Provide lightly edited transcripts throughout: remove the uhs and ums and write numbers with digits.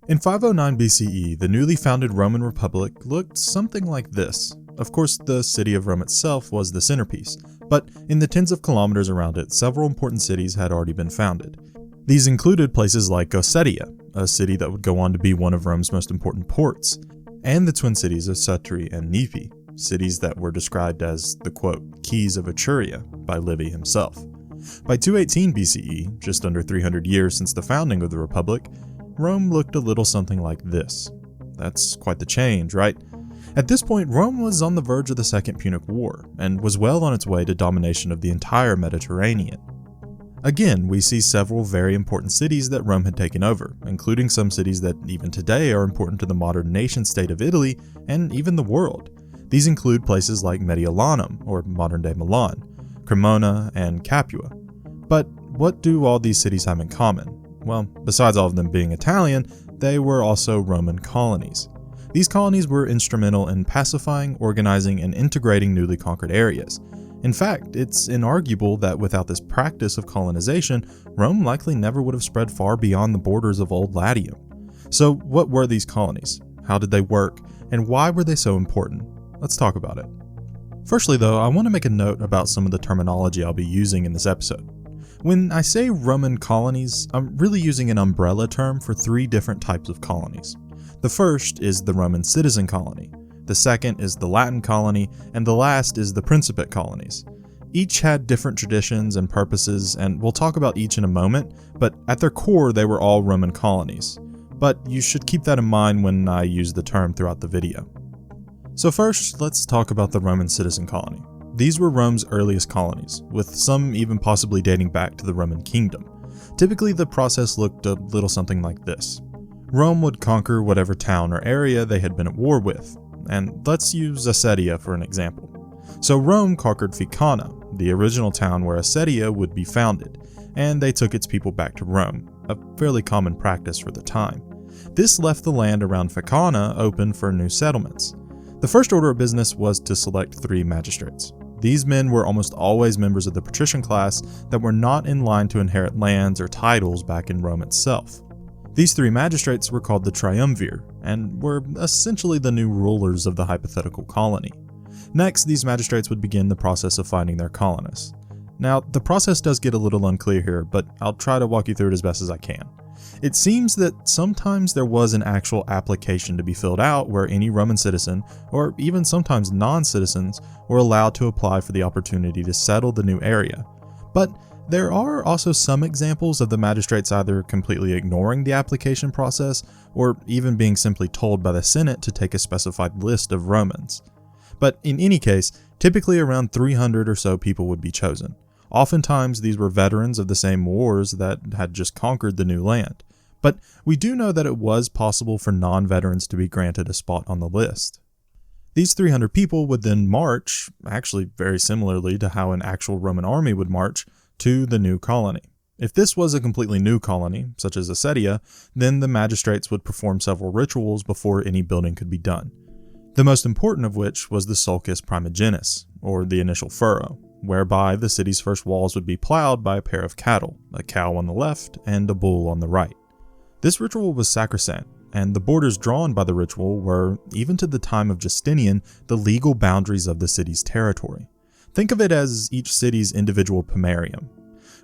In 509 BCE, the newly founded Roman Republic looked something like this. Of course, the city of Rome itself was the centerpiece, but in the tens of kilometers around it, several important cities had already been founded. These included places like Glacier, a city that would go on to be one of Rome's most important ports, and the twin cities of Sutri and Nepi, cities that were described as the, quote, keys of Etruria by Livy himself. By 218 BCE, just under 300 years since the founding of the Republic, Rome looked a little something like this. That's quite the change, right? At this point, Rome was on the verge of the Second Punic War, and was well on its way to domination of the entire Mediterranean. Again, we see several very important cities that Rome had taken over, including some cities that even today are important to the modern nation-state of Italy and even the world. These include places like Mediolanum, or modern-day Milan, Cremona, and Capua. But what do all these cities have in common? Well, besides all of them being Italian, they were also Roman colonies. These colonies were instrumental in pacifying, organizing, and integrating newly conquered areas. In fact, it's inarguable that without this practice of colonization, Rome likely never would have spread far beyond the borders of Old Latium. So what were these colonies? How did they work? And why were they so important? Let's talk about it. Firstly though, I want to make a note about some of the terminology I'll be using in this episode. When I say Roman colonies, I'm really using an umbrella term for three different types of colonies. The first is the Roman citizen colony, the second is the Latin colony, and the last is the Principate Colonies. Each had different traditions and purposes, and we'll talk about each in a moment, but at their core they were all Roman colonies. But you should keep that in mind when I use the term throughout the video. So first, let's talk about the Roman citizen colony. These were Rome's earliest colonies, with some even possibly dating back to the Roman kingdom. Typically the process looked a little something like this. Rome would conquer whatever town or area they had been at war with, and let's use Assedia for an example. So Rome conquered Ficana, the original town where Assedia would be founded, and they took its people back to Rome, a fairly common practice for the time. This left the land around Ficana open for new settlements. The first order of business was to select 3 magistrates. These men were almost always members of the patrician class that were not in line to inherit lands or titles back in Rome itself. These 3 magistrates were called the triumvir, and were essentially the new rulers of the hypothetical colony. Next, these magistrates would begin the process of finding their colonists. Now, the process does get a little unclear here, but I'll try to walk you through it as best as I can. It seems that sometimes there was an actual application to be filled out where any Roman citizen, or even sometimes non-citizens, were allowed to apply for the opportunity to settle the new area. But there are also some examples of the magistrates either completely ignoring the application process, or even being simply told by the Senate to take a specified list of Romans. But in any case, typically around 300 or so people would be chosen. Oftentimes these were veterans of the same wars that had just conquered the new land. But we do know that it was possible for non-veterans to be granted a spot on the list. These 300 people would then march, actually very similarly to how an actual Roman army would march, to the new colony. If this was a completely new colony, such as Assedia, then the magistrates would perform several rituals before any building could be done. The most important of which was the sulcus primogenis, or the initial furrow, whereby the city's first walls would be plowed by a pair of cattle, a cow on the left and a bull on the right. This ritual was sacrosanct, and the borders drawn by the ritual were, even to the time of Justinian, the legal boundaries of the city's territory. Think of it as each city's individual pomerium.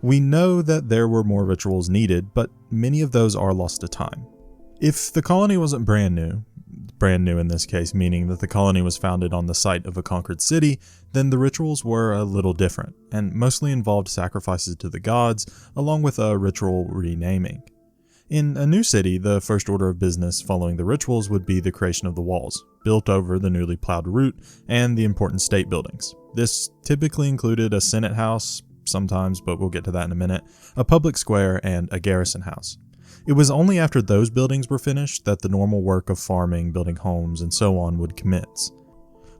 We know that there were more rituals needed, but many of those are lost to time. If the colony wasn't brand new in this case meaning that the colony was founded on the site of a conquered city, then the rituals were a little different, and mostly involved sacrifices to the gods, along with a ritual renaming. In a new city, the first order of business following the rituals would be the creation of the walls, built over the newly plowed route, and the important state buildings. This typically included a senate house, sometimes, but we'll get to that in a minute, a public square, and a garrison house. It was only after those buildings were finished that the normal work of farming, building homes, and so on would commence.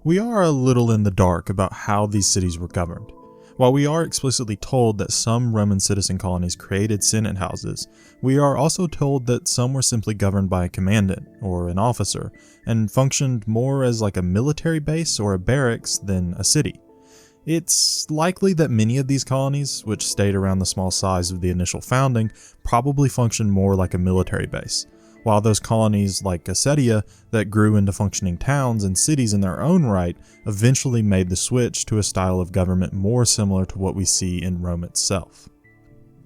We are a little in the dark about how these cities were governed. While we are explicitly told that some Roman citizen colonies created senate houses, we are also told that some were simply governed by a commandant, or an officer, and functioned more as like a military base or a barracks than a city. It's likely that many of these colonies, which stayed around the small size of the initial founding, probably functioned more like a military base, while those colonies like Glacier that grew into functioning towns and cities in their own right eventually made the switch to a style of government more similar to what we see in Rome itself.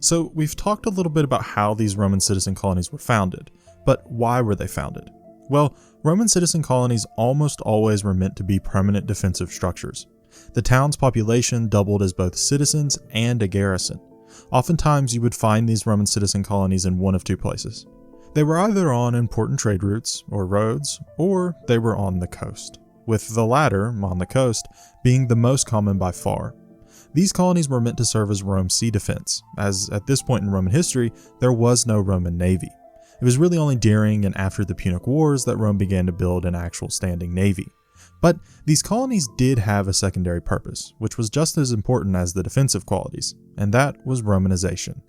So we've talked a little bit about how these Roman citizen colonies were founded, but why were they founded? Well, Roman citizen colonies almost always were meant to be permanent defensive structures. The town's population doubled as both citizens and a garrison. Oftentimes you would find these Roman citizen colonies in one of two places. They were either on important trade routes or roads, or they were on the coast, with the latter, on the coast, being the most common by far. These colonies were meant to serve as Rome's sea defense, as at this point in Roman history, there was no Roman navy. It was really only during and after the Punic Wars that Rome began to build an actual standing navy. But these colonies did have a secondary purpose, which was just as important as the defensive qualities, and that was Romanization.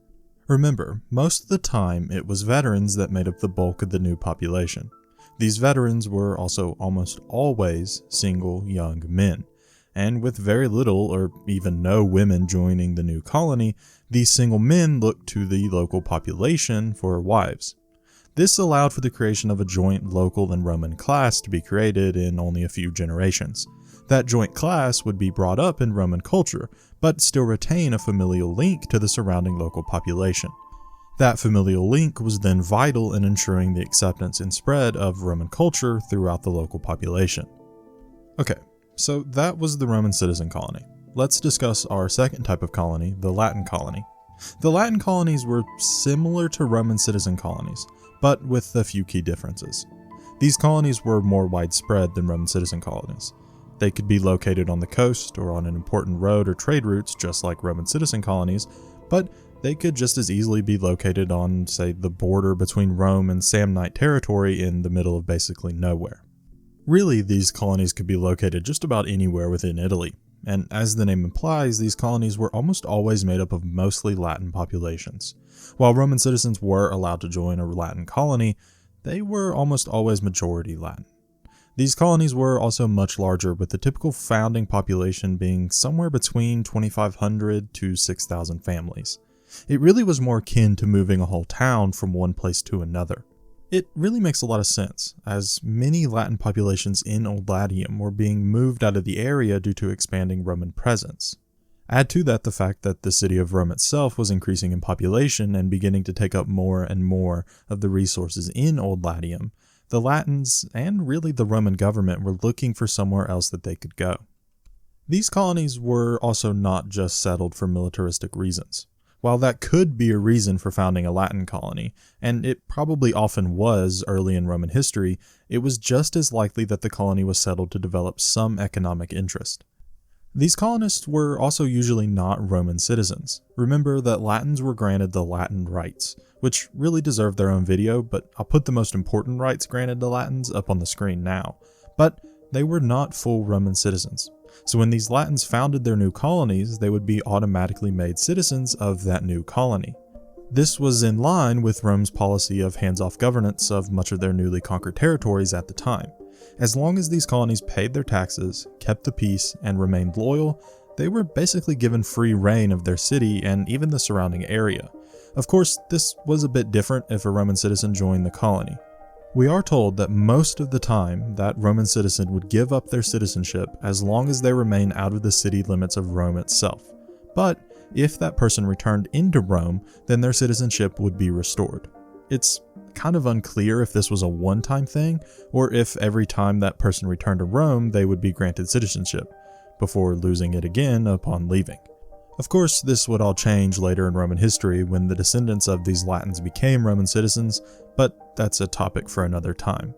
Remember, most of the time it was veterans that made up the bulk of the new population. These veterans were also almost always single young men, and with very little or even no women joining the new colony, these single men looked to the local population for wives. This allowed for the creation of a joint local and Roman class to be created in only a few generations. That joint class would be brought up in Roman culture, but still retain a familial link to the surrounding local population. That familial link was then vital in ensuring the acceptance and spread of Roman culture throughout the local population. Okay, so that was the Roman citizen colony. Let's discuss our second type of colony, the Latin colony. The Latin colonies were similar to Roman citizen colonies, but with a few key differences. These colonies were more widespread than Roman citizen colonies. They could be located on the coast or on an important road or trade routes just like Roman citizen colonies, but they could just as easily be located on, say, the border between Rome and Samnite territory in the middle of basically nowhere. Really, these colonies could be located just about anywhere within Italy, and as the name implies, these colonies were almost always made up of mostly Latin populations. While Roman citizens were allowed to join a Latin colony, they were almost always majority Latin. These colonies were also much larger, with the typical founding population being somewhere between 2,500 to 6,000 families. It really was more akin to moving a whole town from one place to another. It really makes a lot of sense, as many Latin populations in Old Latium were being moved out of the area due to expanding Roman presence. Add to that the fact that the city of Rome itself was increasing in population and beginning to take up more and more of the resources in Old Latium. The Latins, and really the Roman government, were looking for somewhere else that they could go. These colonies were also not just settled for militaristic reasons. While that could be a reason for founding a Latin colony, and it probably often was early in Roman history, it was just as likely that the colony was settled to develop some economic interest. These colonists were also usually not Roman citizens. Remember that Latins were granted the Latin rights, which really deserve their own video, but I'll put the most important rights granted to Latins up on the screen now. But they were not full Roman citizens. So when these Latins founded their new colonies, they would be automatically made citizens of that new colony. This was in line with Rome's policy of hands-off governance of much of their newly conquered territories at the time. As long as these colonies paid their taxes, kept the peace, and remained loyal, they were basically given free reign of their city and even the surrounding area. Of course, this was a bit different if a Roman citizen joined the colony. We are told that most of the time, that Roman citizen would give up their citizenship as long as they remain out of the city limits of Rome itself. But if that person returned into Rome, then their citizenship would be restored. It's kind of unclear if this was a one-time thing, or if every time that person returned to Rome, they would be granted citizenship, before losing it again upon leaving. Of course, this would all change later in Roman history when the descendants of these Latins became Roman citizens, but that's a topic for another time.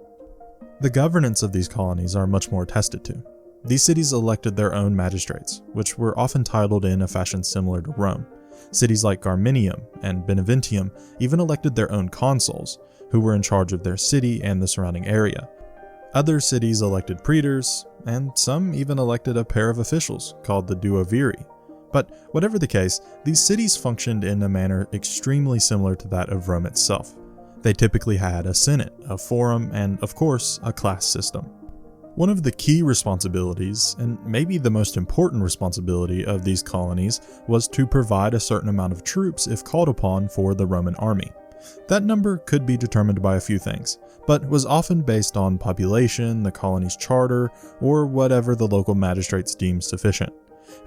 The governance of these colonies are much more attested to. These cities elected their own magistrates, which were often titled in a fashion similar to Rome. Cities like Garminium and Beneventum even elected their own consuls, who were in charge of their city and the surrounding area. Other cities elected praetors, and some even elected a pair of officials called the duoviri. But whatever the case, these cities functioned in a manner extremely similar to that of Rome itself. They typically had a senate, a forum, and of course, a class system. One of the key responsibilities, and maybe the most important responsibility of these colonies, was to provide a certain amount of troops if called upon for the Roman army. That number could be determined by a few things, but was often based on population, the colony's charter, or whatever the local magistrates deemed sufficient.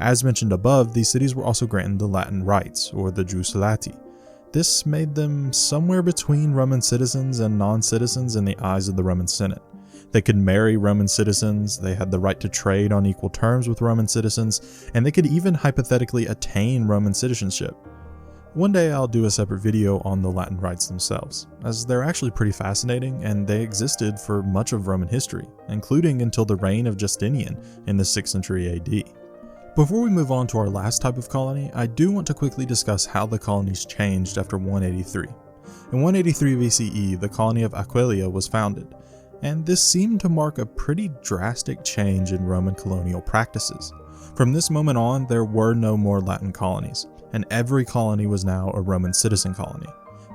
As mentioned above, these cities were also granted the Latin rights, or the jus lati. This made them somewhere between Roman citizens and non-citizens in the eyes of the Roman Senate. They could marry Roman citizens, they had the right to trade on equal terms with Roman citizens, and they could even hypothetically attain Roman citizenship. One day I'll do a separate video on the Latin rights themselves, as they're actually pretty fascinating and they existed for much of Roman history, including until the reign of Justinian in the 6th century AD. Before we move on to our last type of colony, I do want to quickly discuss how the colonies changed after 183. In 183 BCE, the colony of Aquileia was founded, and this seemed to mark a pretty drastic change in Roman colonial practices. From this moment on, there were no more Latin colonies, and every colony was now a Roman citizen colony.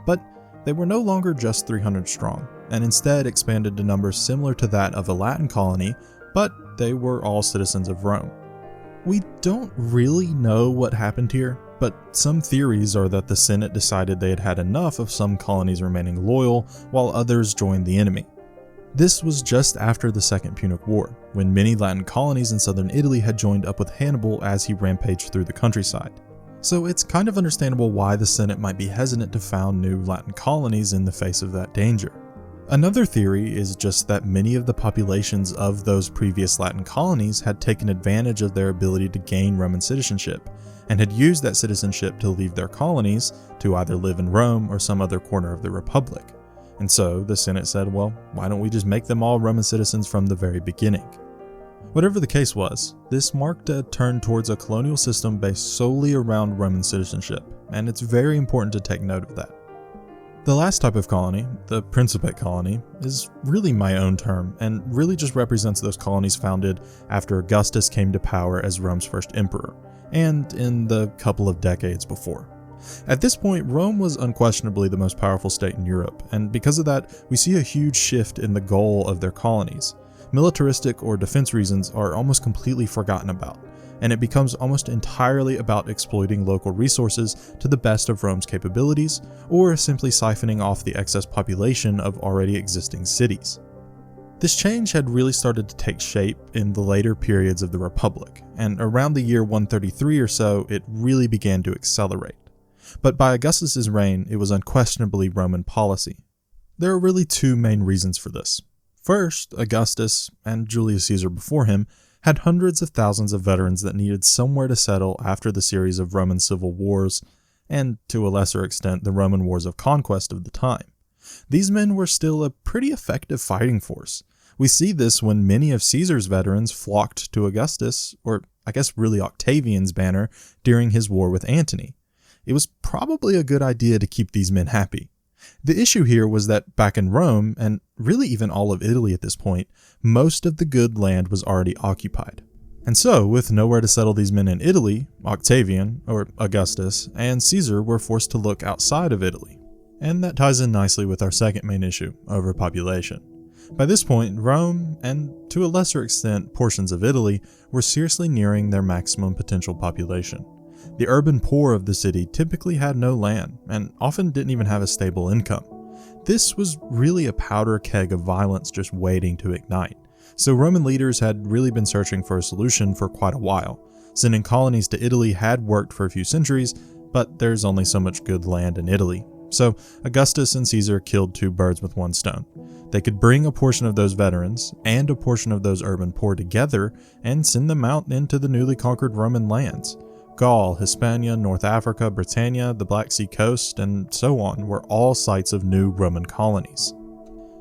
But they were no longer just 300 strong, and instead expanded to numbers similar to that of a Latin colony, but they were all citizens of Rome. We don't really know what happened here, but some theories are that the Senate decided they had had enough of some colonies remaining loyal, while others joined the enemy. This was just after the Second Punic War, when many Latin colonies in southern Italy had joined up with Hannibal as he rampaged through the countryside. So it's kind of understandable why the Senate might be hesitant to found new Latin colonies in the face of that danger. Another theory is just that many of the populations of those previous Latin colonies had taken advantage of their ability to gain Roman citizenship, and had used that citizenship to leave their colonies to either live in Rome or some other corner of the Republic. And so the Senate said, well, why don't we just make them all Roman citizens from the very beginning? Whatever the case was, this marked a turn towards a colonial system based solely around Roman citizenship, and it's very important to take note of that. The last type of colony, the Principate Colony, is really my own term, and really just represents those colonies founded after Augustus came to power as Rome's first emperor, and in the couple of decades before. At this point, Rome was unquestionably the most powerful state in Europe, and because of that, we see a huge shift in the goal of their colonies. Militaristic or defense reasons are almost completely forgotten about, and it becomes almost entirely about exploiting local resources to the best of Rome's capabilities, or simply siphoning off the excess population of already existing cities. This change had really started to take shape in the later periods of the Republic, and around the year 133 or so, it really began to accelerate. But by Augustus's reign, it was unquestionably Roman policy. There are really two main reasons for this. First, Augustus, and Julius Caesar before him, had hundreds of thousands of veterans that needed somewhere to settle after the series of Roman civil wars, and to a lesser extent the Roman wars of conquest of the time. These men were still a pretty effective fighting force. We see this when many of Caesar's veterans flocked to Augustus, or I guess really Octavian's banner, during his war with Antony. It was probably a good idea to keep these men happy. The issue here was that back in Rome, and really even all of Italy at this point, most of the good land was already occupied. And so, with nowhere to settle these men in Italy, Octavian, or Augustus, and Caesar were forced to look outside of Italy. And that ties in nicely with our second main issue, overpopulation. By this point, Rome, and to a lesser extent portions of Italy, were seriously nearing their maximum potential population. The urban poor of the city typically had no land, and often didn't even have a stable income. This was really a powder keg of violence just waiting to ignite. So Roman leaders had really been searching for a solution for quite a while. Sending colonies to Italy had worked for a few centuries, but there's only so much good land in Italy. So Augustus and Caesar killed two birds with one stone. They could bring a portion of those veterans and a portion of those urban poor together and send them out into the newly conquered Roman lands. Gaul, Hispania, North Africa, Britannia, the Black Sea coast, and so on were all sites of new Roman colonies.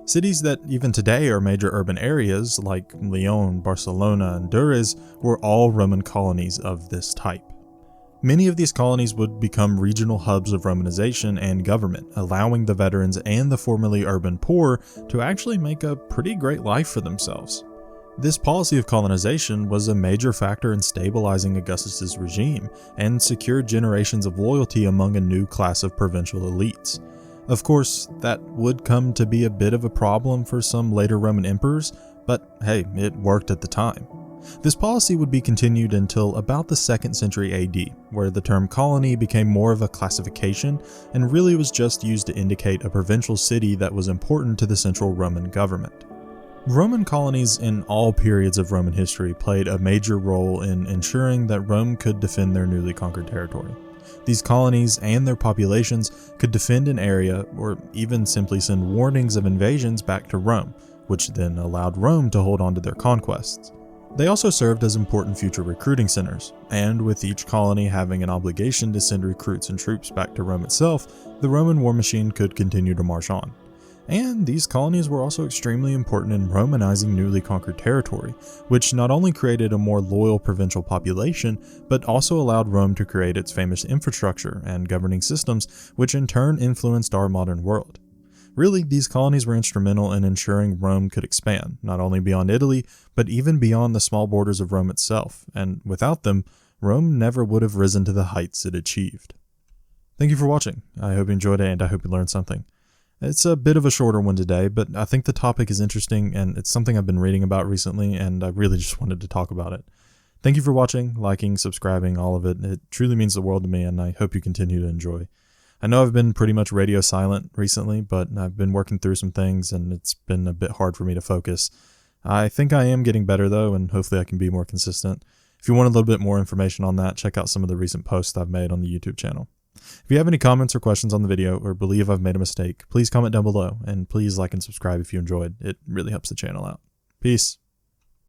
Cities that even today are major urban areas like Lyon, Barcelona, and Durrës were all Roman colonies of this type. Many of these colonies would become regional hubs of Romanization and government, allowing the veterans and the formerly urban poor to actually make a pretty great life for themselves. This policy of colonization was a major factor in stabilizing Augustus's regime and secured generations of loyalty among a new class of provincial elites. Of course, that would come to be a bit of a problem for some later Roman emperors, but hey, it worked at the time. This policy would be continued until about the 2nd century AD, where the term colony became more of a classification and really was just used to indicate a provincial city that was important to the central Roman government. Roman colonies in all periods of Roman history played a major role in ensuring that Rome could defend their newly conquered territory. These colonies and their populations could defend an area or even simply send warnings of invasions back to Rome, which then allowed Rome to hold on to their conquests. They also served as important future recruiting centers, and with each colony having an obligation to send recruits and troops back to Rome itself, the Roman war machine could continue to march on. And these colonies were also extremely important in Romanizing newly conquered territory, which not only created a more loyal provincial population, but also allowed Rome to create its famous infrastructure and governing systems, which in turn influenced our modern world. Really, these colonies were instrumental in ensuring Rome could expand, not only beyond Italy, but even beyond the small borders of Rome itself, and without them, Rome never would have risen to the heights it achieved. Thank you for watching. I hope you enjoyed it and I hope you learned something. It's a bit of a shorter one today, but I think the topic is interesting and it's something I've been reading about recently and I really just wanted to talk about it. Thank you for watching, liking, subscribing, all of it. It truly means the world to me and I hope you continue to enjoy. I know I've been pretty much radio silent recently, but I've been working through some things and it's been a bit hard for me to focus. I think I am getting better though, and hopefully I can be more consistent. If you want a little bit more information on that, check out some of the recent posts I've made on the YouTube channel. If you have any comments or questions on the video or believe I've made a mistake, please comment down below and please like and subscribe if you enjoyed. It really helps the channel out. Peace.